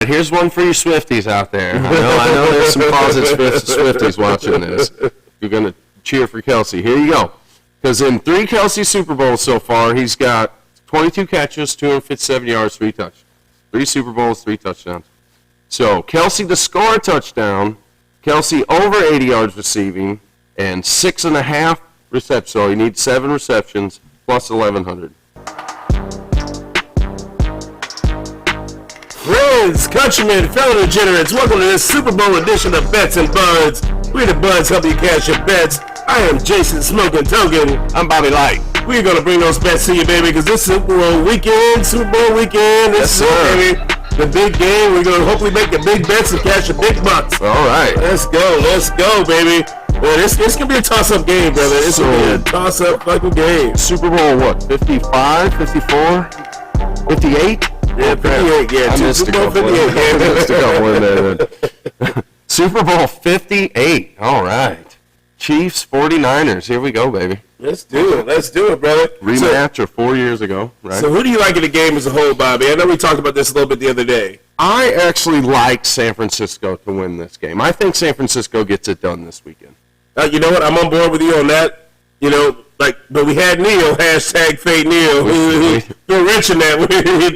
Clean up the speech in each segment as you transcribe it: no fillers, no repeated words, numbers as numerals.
Here's one for you Swifties out there. I know there's some closet Swifties watching this. You're going to cheer for Kelsey. Here you go. Because in 3 Kelsey Super Bowls so far, he's got 22 catches, 257 yards, 3 touchdowns. 3 Super Bowls, 3 touchdowns. So Kelsey to score a touchdown, Kelsey over 80 yards receiving, and 6.5 receptions. So he needs 7 receptions plus 1,100. Friends, countrymen, fellow degenerates, welcome to this Super Bowl edition of Bets and Buds. We the Buds help you cash your bets. I am Jason Smoking Token. I'm Bobby Light. We're going to bring those bets to you, baby, because this Super Bowl weekend, this is it, baby. The big game. We're going to hopefully make the big bets and cash your big bucks. All right. Let's go, baby. Well, it's going to be a toss-up game, brother. It's going to be a toss-up fucking game. Super Bowl, what, 55, 54, 58? Yeah, 58, yeah. I missed a couple. 58, Super Bowl 58. All right. Chiefs, 49ers. Here we go, baby. Let's do it, brother. Rematch of 4 years ago, right? So who do you like in the game as a whole, Bobby? I know we talked about this a little bit the other day. I actually like San Francisco to win this game. I think San Francisco gets it done this weekend. You know what? I'm on board with you on that. You know, but we had Neil, #Fade Neil, who threw rich in that. He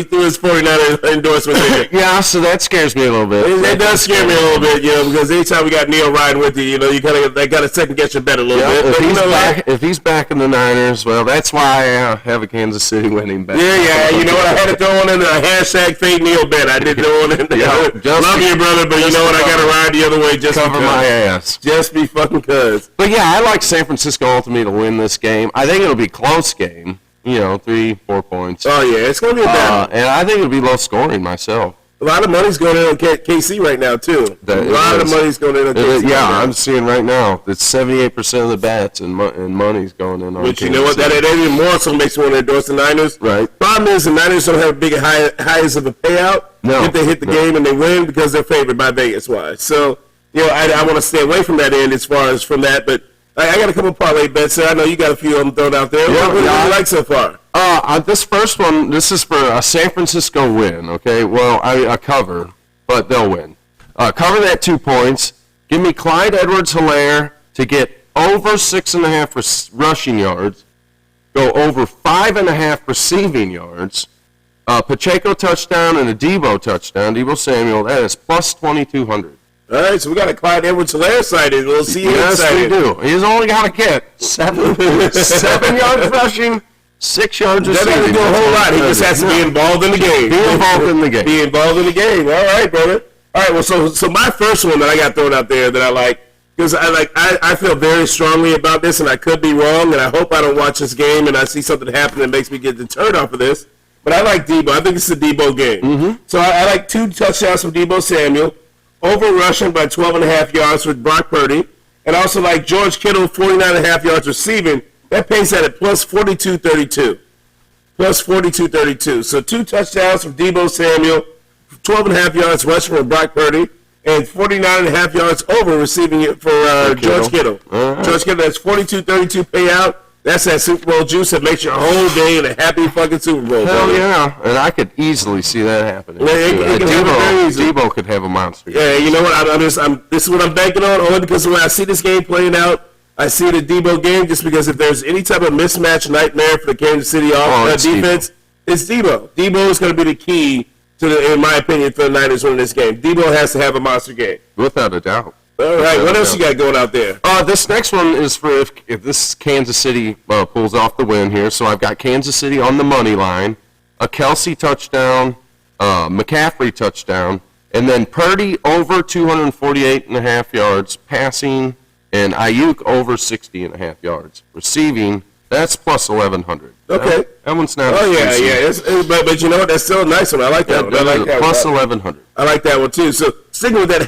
threw his 49er endorsement in. Yeah, so that scares me a little bit. It does scare me a little bit, you know, because anytime we got Neil riding with you, you know, you got to second guess your bet a little bit. If he's back in the Niners, well, that's why I have a Kansas City winning bet. Yeah, you know what? I had to throw one in a #Fade Neil bet. I did throw one in there. Love you, brother, but you know what? I got to ride the other way just cover my ass. Just be fucking cuz. But yeah, I like San Francisco ultimately to win this game. I think it'll be a close game. You know, 3-4 points. Oh, yeah, it's going to be a battle. And I think it'll be low scoring myself. A lot of money's going in on KC right now, too. A lot of money's going in on KC. Yeah, I'm seeing right now that 78% of the bets and money's going in on KC. But you know what? That even more so makes me want to endorse the Niners. Right. Problem is the Niners don't have a big highest of a payout if they hit the game and they win because they're favored by Vegas-wise. So, you know, I want to stay away from that end as far as from that, but I got a couple parlay bets there. I know you got a few of them thrown out there. What do you like so far? This first one, this is for a San Francisco win, okay? Well, a cover, but they'll win. Cover that 2 points. Give me Clyde Edwards-Helaire to get over 6.5 rushing yards, go over 5.5 receiving yards, Pacheco touchdown and a Debo touchdown, Debo Samuel, that is plus 2,200. All right, so we got a Clyde Edwards-Helaire sighted. We'll see you excited. Yes, we do. He's only got to get 7 yards rushing, 6 yards receiving. Doesn't have to do a whole lot. He just has to be involved in the game. Be involved in the game. All right, brother. All right, well, so my first one that I got thrown out there that I like, because I feel very strongly about this, and I could be wrong, and I hope I don't watch this game and I see something happen that makes me get deterred off of this, but I like Debo. I think it's a Debo game. Mm-hmm. So I like 2 touchdowns from Debo Samuel, over rushing by 12.5 yards with Brock Purdy, and also like George Kittle, 49.5 yards receiving. That pays that at plus 42.32. Plus 42.32. So 2 touchdowns from Debo Samuel, 12.5 yards rushing from Brock Purdy, and 49.5 yards over receiving it for George Kittle. Right. George Kittle, that's 42.32 payout. That's that Super Bowl juice that makes your whole day in a happy fucking Super Bowl. Hell yeah, and I could easily see that happening. Debo could have a monster. Yeah, you know what? This is what I'm banking on, only because when I see this game playing out, I see the Debo game just because if there's any type of mismatch nightmare for the Kansas City defense, it's Debo. Debo is going to be the key to, in my opinion, for the Niners winning this game. Debo has to have a monster game. Without a doubt. All right, what else you got going out there? This next one is for if this Kansas City pulls off the win here. So I've got Kansas City on the money line, a Kelsey touchdown, McCaffrey touchdown, and then Purdy over 248.5 yards passing, and Ayuk over 60.5 yards receiving. That's plus 1,100. Okay. That one's not. Oh yeah. But you know what? That's still a nice one. I like that one. I like that plus 1,100. I like that one too. So sticking with that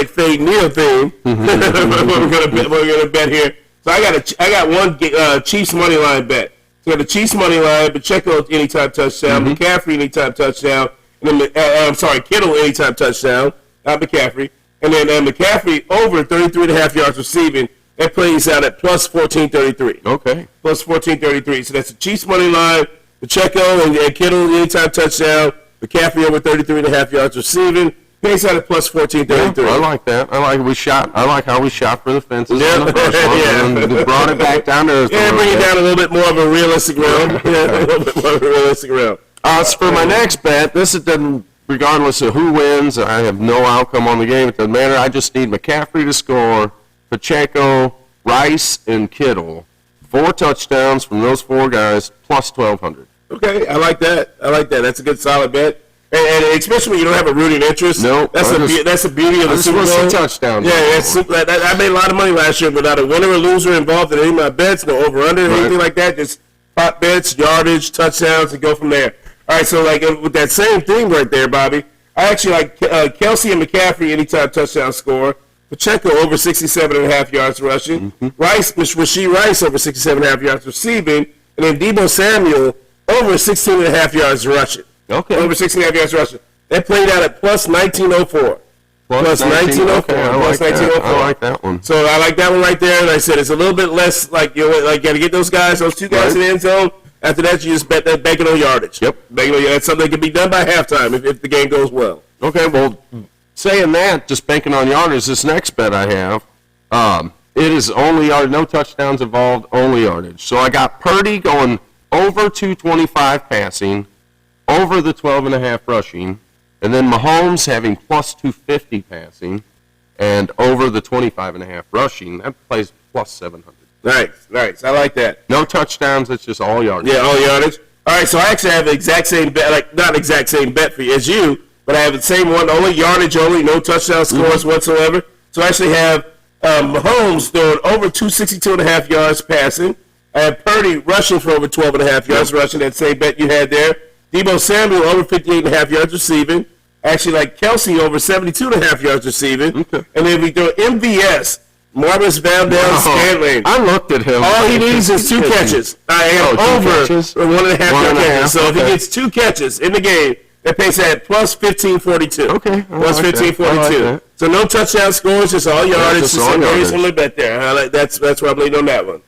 #Fade Neil theme, we're gonna bet here. So I got one Chiefs money line bet. So I got the Chiefs money line, Pacheco anytime touchdown, McCaffrey anytime touchdown, and then Kittle anytime touchdown, not McCaffrey, and then McCaffrey over 33.5 yards receiving. That plays out at plus 14.33. Okay. Plus 14.33. So that's the Chiefs money line, Pacheco and Kittle anytime touchdown, McCaffrey over 33.5 yards receiving. Pays out at plus 1433. I like that. I like how we shot for the fences Yeah. on the first one, and we brought it back down to earth. Bring it down a little bit more of a realistic realm. A little bit more of a realistic realm. So for my next bet, this is done regardless of who wins. I have no outcome on the game. It doesn't matter. I just need McCaffrey to score, Pacheco, Rice, and Kittle. 4 touchdowns from those 4 guys, plus 1,200. Okay, I like that. That's a good solid bet. And especially when you don't have a rooting interest. No, that's the beauty of the Super Bowl. Just touchdowns. Yeah, I made a lot of money last year without a winner or loser involved in any of my bets, no over/under, anything like that. Just pop bets, yardage, touchdowns, and go from there. All right, so like with that same thing right there, Bobby, I actually like Kelsey and McCaffrey anytime touchdown score. Pacheco over 67.5 yards rushing. Rashee Rice over 67.5 yards receiving, and then Deebo Samuel over 16.5 yards rushing. Okay. Over 16.5 yards rushing. That played out at plus 1904. Plus 1904. Okay, I like that one. So I like that one right there. And I said it's a little bit less like you got to get those 2 guys in the end zone. After that, you just bet that banking on yardage. Yep. That's something that can be done by halftime if the game goes well. Okay, well, saying that, just banking on yardage, this next bet I have, it is only yardage, no touchdowns involved, only yardage. So I got Purdy going over 225 passing, over the 12.5 rushing, and then Mahomes having plus 250 passing, and over the 25.5 rushing. That plays plus 700. Nice. I like that. No touchdowns, it's just all yardage. Yeah, all yardage. All right, so I actually have the exact same bet, like not exact same bet for you as you, but I have the same one, only yardage only, no touchdown scores whatsoever. So I actually have Mahomes throwing over 262.5 yards passing. I have Purdy rushing for over 12.5 yards rushing, that same bet you had there. Deebo Samuel over 58.5 yards receiving. Actually, like Kelsey over 72.5 yards receiving. Okay. And then we throw MVS, Marvis Valdes-Scantling. I looked at him. All he needs is 2 catches. I am over 1.5 catches. So if he gets 2 catches in the game, that pays at plus 1542. Okay. Plus 1542. So no touchdown scores, just all yardage. Just a very similar bet there. That's why I'm leading on that one.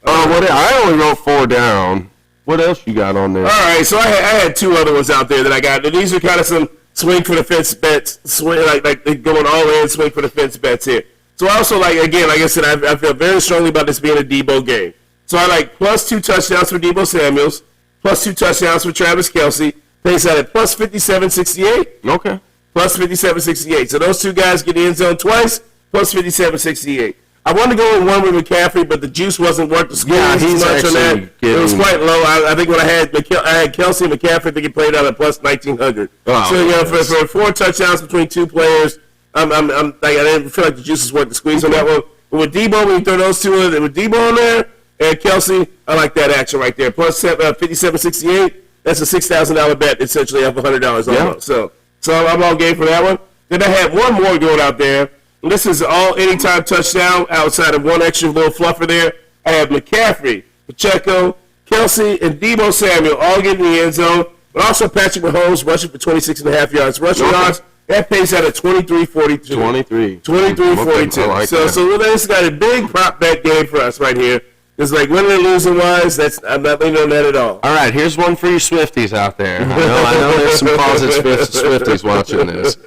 I only wrote 4 down. What else you got on there? All right, so I had 2 other ones out there that I got. These are kind of some swing for the fence bets, like they're going all in, swing for the fence bets here. So I also like I said, I feel very strongly about this being a Deebo game. So I like plus 2 touchdowns for Deebo Samuels, plus 2 touchdowns for Travis Kelce. Pays out at plus 57.68. Okay. Plus 57.68. So those 2 guys get the end zone twice, plus 57.68. I wanted to go with one with McCaffrey, but the juice wasn't worth the squeeze he's much on that. It was quite low. I think when I had Kelsey and McCaffrey, I think he played out at plus 1,900. For 4 touchdowns between 2 players, I didn't feel like the juice was worth the squeeze on that one. But with Deebo, when you throw those 2 in, with Deebo on there and Kelsey, I like that action right there. Plus 57.68. That's a $6,000 bet, essentially, of $100 almost. Yeah. So I'm all game for that one. Then I had one more going out there. And this is all anytime touchdown outside of one extra little fluffer there. I have McCaffrey, Pacheco, Kelsey, and Deebo Samuel all getting in the end zone. But also Patrick Mahomes rushing for 26.5 yards. Rushing yards, that pays out at 23.42. 23.42. Like so this got a big prop bet game for us right here. It's like winning and losing wise, I'm not leaning on that at all. All right, here's one for you Swifties out there. I know there's some closet Swifties watching this.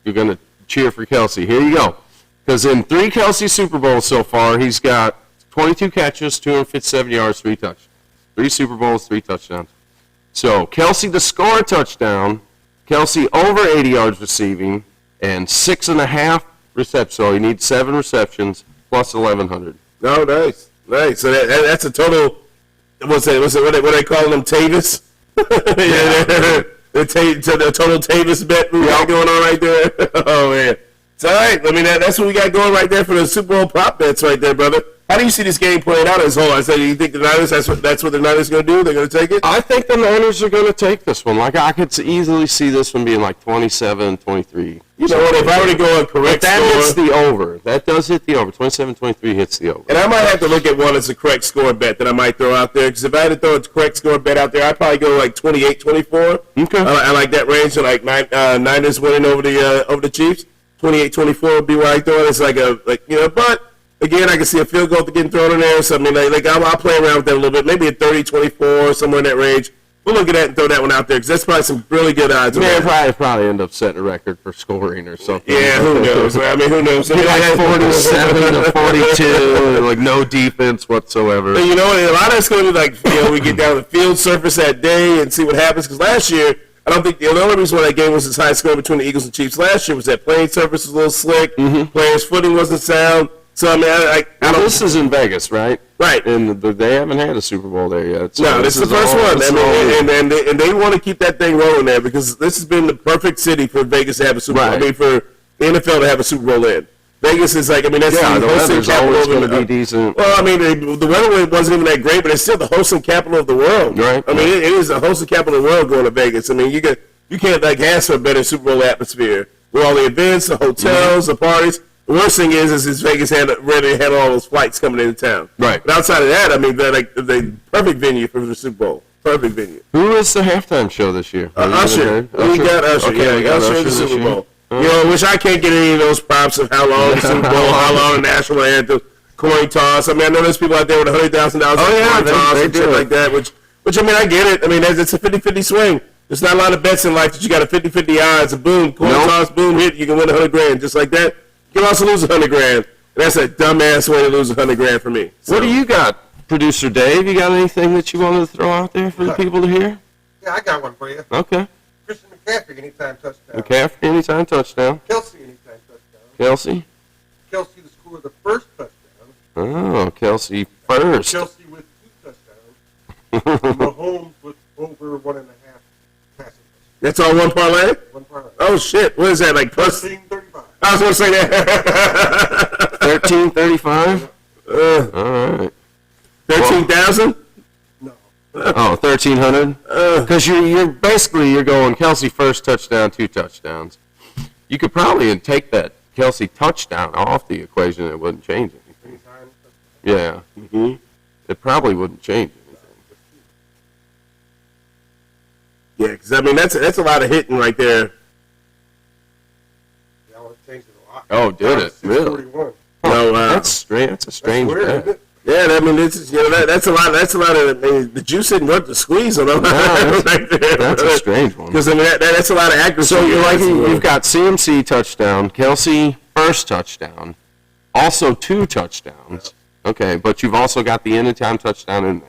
You're going to cheer for Kelsey. Here you go. Because in 3 Kelsey Super Bowls so far, he's got 22 catches, 257 yards, 3 touchdowns. 3 Super Bowls, 3 touchdowns. So Kelsey to score a touchdown, Kelsey over 80 yards receiving, and 6.5 receptions. So he needs 7 receptions plus 1,100. Oh, nice. So that's a total. What they calling them, Tavis? The total Tavis bet we got going on right there. Oh man. It's all right. I mean, that's what we got going right there for the Super Bowl prop bets right there, brother. How do you see this game playing out as a whole? I said, you think the Niners, that's what the Niners are going to do? They're going to take it? I think the Niners are going to take this one. Like, I could easily see this one being like 27-23. You know what? If I were to go on correct that score. hits the over. That does hit the over. 27-23 hits the over. And I might have to look at one as a correct score bet that I might throw out there. Because if I had to throw a correct score bet out there, I'd probably go like 28-24. Okay. I like that range. So like Niners winning over the Chiefs. 28-24 would be where I throw it. It's but again, I can see a field goal getting thrown in there. So I mean, I'll play around with that a little bit. Maybe a 30-24, somewhere in that range. we'll look at that and throw that one out there because that's probably some really good odds. Yeah, probably end up setting a record for scoring or something. Yeah, who knows? I mean, who knows? Like 47 to 42, and like no defense whatsoever. But you know, a lot of it's going to be like, we get down the field surface that day and see what happens. Because last year, I don't think the only reason why that game was as high score between the Eagles and Chiefs last year was that playing surface was a little slick, players' footing wasn't sound. So I mean, I don't. This is in Vegas, right? Right. And they haven't had a Super Bowl there yet. So no, this is the first one. I mean, and they want to keep that thing rolling there because this has been the perfect city for Vegas to have a Super Bowl. I mean, for the NFL to have a Super Bowl in. Vegas is like, I mean, that's the hosting capital of the decent. Well, I mean, the weather wasn't even that great, but it's still the hosting capital of the world. Right. I mean, it is the hosting capital of the world going to Vegas. I mean, you can't like ask for a better Super Bowl atmosphere with all the events, the hotels, the parties. The worst thing is Vegas had all those flights coming into town. Right. But outside of that, I mean, they're like the perfect venue for the Super Bowl. Perfect venue. Who is the halftime show this year? Usher. We got Usher. Okay, yeah, we got Usher in the this Super year. Bowl. You know, which I can't get any of those props of how long the Super Bowl, how long the national anthem, coin toss. I mean, I know there's people out there with $100,000 coin toss and shit like that, which I mean, I get it. I mean, it's a 50-50 swing. There's not a lot of bets in life that you got a 50-50 odds, and boom, coin toss, boom, hit, you can win $100,000 just like that. You can also lose $100,000. And that's a dumbass way to lose $100,000 for me. So. What do you got, Producer Dave? You got anything that you wanted to throw out there for the people to hear? Yeah, I got one for you. Okay. Christian McCaffrey, anytime touchdown. McCaffrey, anytime touchdown. Kelsey, anytime touchdown. Kelsey. Kelsey to score the first touchdown. Oh, Kelsey first. Kelsey with 2 touchdowns. Mahomes with over 1.5 passing. That's all one parlay? One parlay. Oh, shit. What is that, like plus? 13.35. I was going to say that. 13.35. All right. 13,000? No. Oh, 1,300. Because you're going Kelsey first touchdown, 2 touchdowns. You could probably take that Kelsey touchdown off the equation. It wouldn't change anything. Yeah. It probably wouldn't change anything. Yeah, because I mean that's a lot of hitting right there. Yeah, it changed it a lot. Oh, did it? Really? 641. No, That's strange. That's a strange Weird, bet. isn't it? yeah, I mean that's a lot. That's a lot of the juice didn't work to squeeze on them right there. That's a strange one. Because I mean that's a lot of accuracy. So you've got CMC touchdown, Kelsey first touchdown, also 2 touchdowns. Okay, but you've also got the anytime touchdown in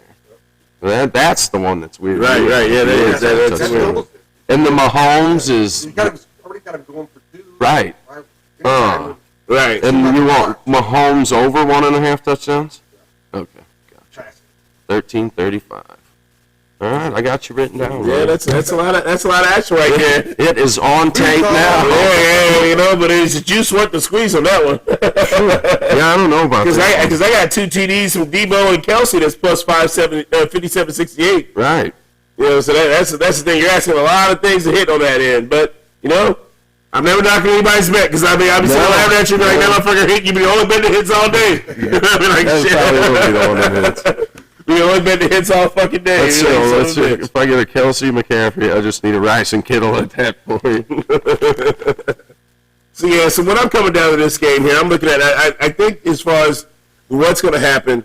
there. That's the one that's weird. Right, yeah, that's weird. And the Mahomes is You already got him going for 2. right. right. And you want Mahomes over 1.5 touchdowns? Okay, gotcha. 13.35. All right, I got you written down. Yeah, Ron. that's a lot of action right there. It is on tape now. Yeah, but it's the juice worth the squeeze on that one. Yeah, I don't know about that. Because I got 2 TDs from Debo and Kelsey that's plus 57.68. Right. You know, so that's the thing. You're asking a lot of things to hit on that end, but you know, I'm never knocking anybody's bet because I'll be sitting laughing at you like that motherfucker hit. You be the only bet that hits all day. I be like, That's shit. probably will be the one that hits. We only bet that hits all fucking day. Let's see. If I get a Kelsey McCaffrey, I just need a Rice and Kittle at that point. So when I'm coming down to this game here, I'm looking at I think as far as what's going to happen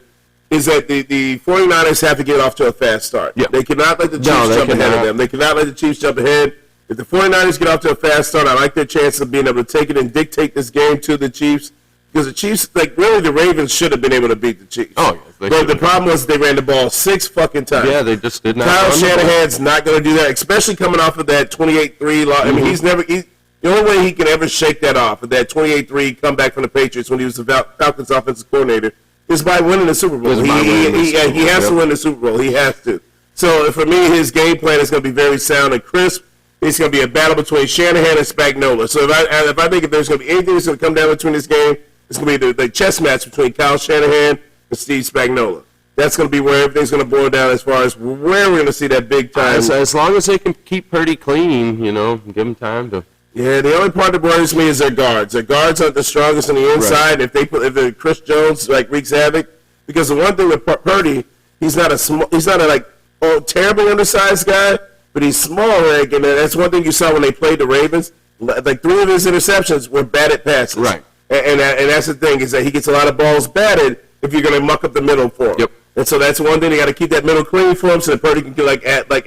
is that the 49ers have to get off to a fast start. Yeah. They cannot let the Chiefs jump ahead of them. They cannot let the Chiefs jump ahead. If the 49ers get off to a fast start, I like their chance of being able to take it and dictate this game to the Chiefs. Because the Chiefs, like, really, the Ravens should have been able to beat the Chiefs. Oh, yeah. But the problem was they ran the ball 6 fucking times. Yeah, they just did not. Kyle Shanahan's not going to do that, especially coming off of that 28-3 loss. I mean, the only way he can ever shake that off, of that 28-3 comeback from the Patriots when he was the Falcons offensive coordinator, is by winning the Super Bowl. He has to win the Super Bowl. He has to. So, for me, his game plan is going to be very sound and crisp. It's going to be a battle between Shanahan and Spagnuolo. So, if I think if there's going to be anything that's going to come down between this game, it's going to be the chess match between Kyle Shanahan and Steve Spagnuolo. That's going to be where everything's going to boil down as far as where we're going to see that big time. As long as they can keep Purdy clean, give them time to. Yeah, the only part that worries me is their guards. Their guards aren't the strongest on the inside. Right. If Chris Jones wreaks havoc, because the one thing with Purdy, he's not a terribly undersized guy, but he's small, Rick, and that's one thing you saw when they played the Ravens. Like 3 of his interceptions were batted passes. Right. And that's the thing is that he gets a lot of balls batted if you're going to muck up the middle for him. Yep. And so that's one thing. They got to keep that middle clean for him so that Purdy can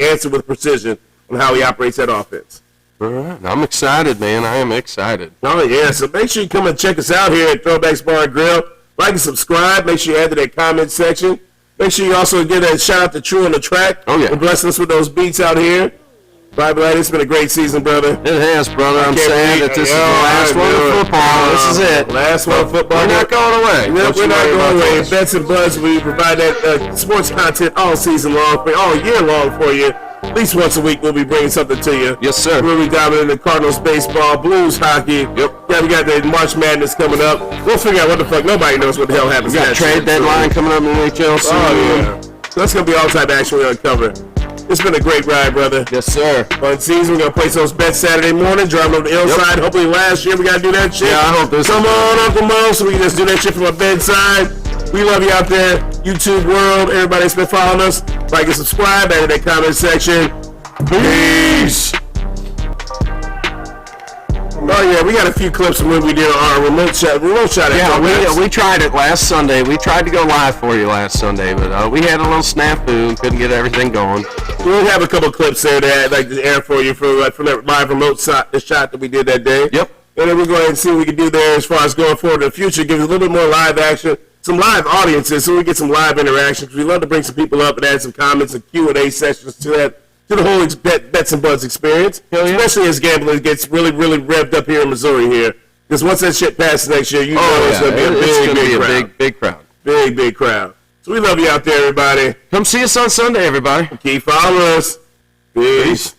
answer with precision on how he operates that offense. All right. I'm excited, man. I am excited. Oh, yeah. So make sure you come and check us out here at Throwbacks Bar and Grill. Like and subscribe. Make sure you add to that comment section. Make sure you also give a shout out to True on the Track. Oh, yeah. For blessing us with those beats out here. Bible, it's been a great season, brother. It has, brother. I'm sad that this is the last one of football. This is it. Last one of football. We're not going away. We're not going away. Bets and Buds, we provide that sports content all season long, all year long for you. At least once a week, we'll be bringing something to you. Yes, sir. We'll be diving into Cardinals baseball, Blues hockey. Yep. Yeah, we got the March Madness coming up. We'll figure out what the fuck. Nobody knows what the hell happens. We got trade deadline coming up in the NHL soon. Oh, yeah. So that's going to be all type of action we're going to cover. It's been a great ride, brother. Yes, sir. Fun season. We're going to place those bets Saturday morning, driving over the hillside. Hopefully last year we got to do that shit. Yeah, I hope this Come on, Uncle Mo, so we can just do that shit from our bedside. We love you out there, YouTube world. Everybody that's been following us, like and subscribe, add to that comment section. Peace. Oh yeah, we got a few clips from when we did our remote shot. Yeah, we tried it last Sunday. We tried to go live for you last Sunday, but we had a little snafu and couldn't get everything going. We'll have a couple clips there that I'd like to air for you from that live remote shot that we did that day. Yep. And then we'll go ahead and see what we can do there as far as going forward in the future. Give us a little bit more live action, some live audiences, so we get some live interactions. We love to bring some people up and add some comments and Q&A sessions to that. To the whole Bets and Buds experience, especially as gambling gets really, really revved up here in Missouri here. Because once that shit passes next year, it's going to be a big crowd. Big crowd. So we love you out there, everybody. Come see us on Sunday, everybody. Keep following us. Peace.